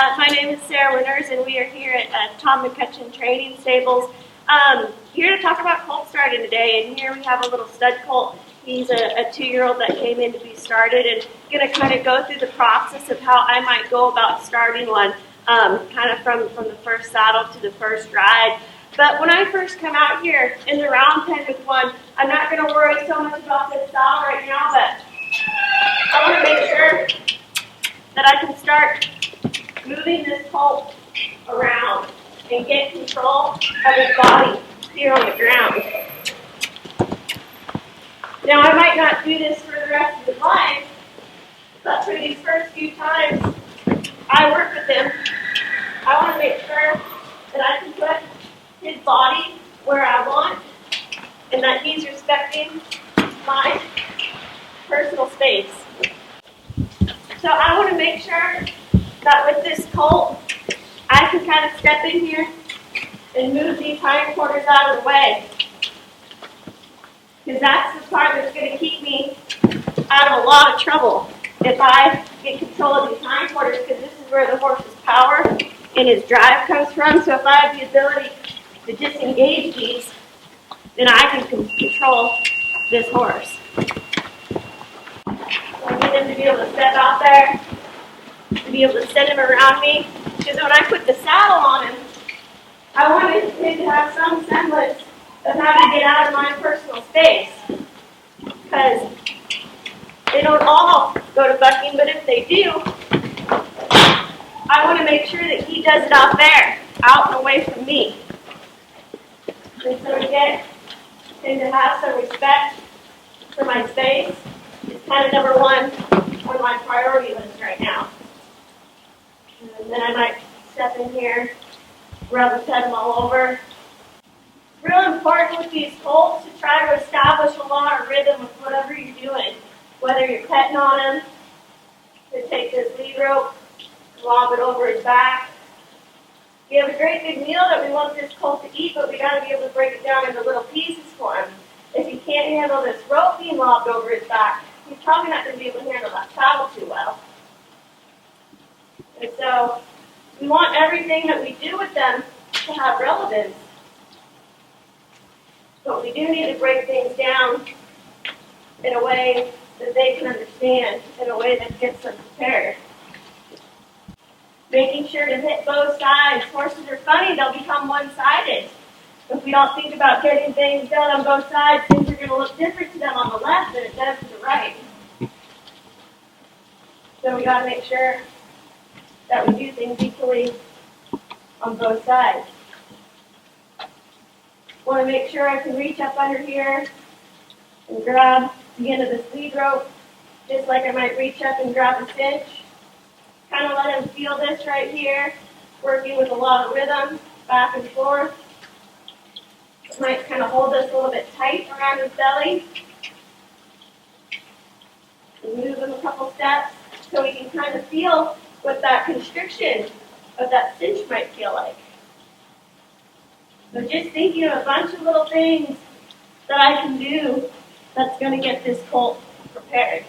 My name is Sarah Winters, and we are here at Tom McCutcheon Training Stables. Here to talk about colt starting today, and here we have a little stud colt. He's a 2-year-old that came in to be started, and going to kind of go through the process of how I might go about starting one, kind of from the first saddle to the first ride. But when I first come out here in the round pen with one, I'm not going to worry so much about this saddle right now, but I want to make sure that I can start moving this colt around and get control of his body here on the ground. Now, I might not do this for the rest of his life, but for these first few times I work with him, I want to make sure that I can put his body where I want and that he's respecting my personal space. So I want to make sure that with this colt, I can kind of step in here and move these hindquarters out of the way. Because that's the part that's going to keep me out of a lot of trouble if I get control of these hindquarters, because this is where the horse's power and his drive comes from. So if I have the ability to disengage these, then I can control this horse. I need him to be able to step out there, to be able to send him around me. Because when I put the saddle on him, I wanted him to have some semblance of how to get out of my personal space. Because they don't all go to bucking, but if they do, I want to make sure that he does it out there, out and away from me. And so to get him to have some respect for my space is kind of number one on my priority list right now. And then I might step in here, rub and pet him all over. Real important with these colts to try to establish a lot of rhythm with whatever you're doing. Whether you're petting on him, to take this lead rope, lob it over his back. We have a great big meal that we want this colt to eat, but we got to be able to break it down into little pieces for him. If he can't handle this rope being lobbed over his back, he's probably not going to be able to handle that saddle too well. And so we want everything that we do with them to have relevance. But we do need to break things down in a way that they can understand, in a way that gets them prepared. Making sure to hit both sides. Horses are funny, they'll become one-sided. If we don't think about getting things done on both sides, things are going to look different to them on the left than it does to the right. So we got to make sure that we do things equally on both sides. Want to make sure I can reach up under here and grab the end of this lead rope, just like I might reach up and grab a cinch. Kind of let him feel this right here, working with a lot of rhythm, back and forth. Might kind of hold this a little bit tight around his belly. And move him a couple steps so we can kind of feel what that constriction of that cinch might feel like. So just thinking of a bunch of little things that I can do that's going to get this colt prepared.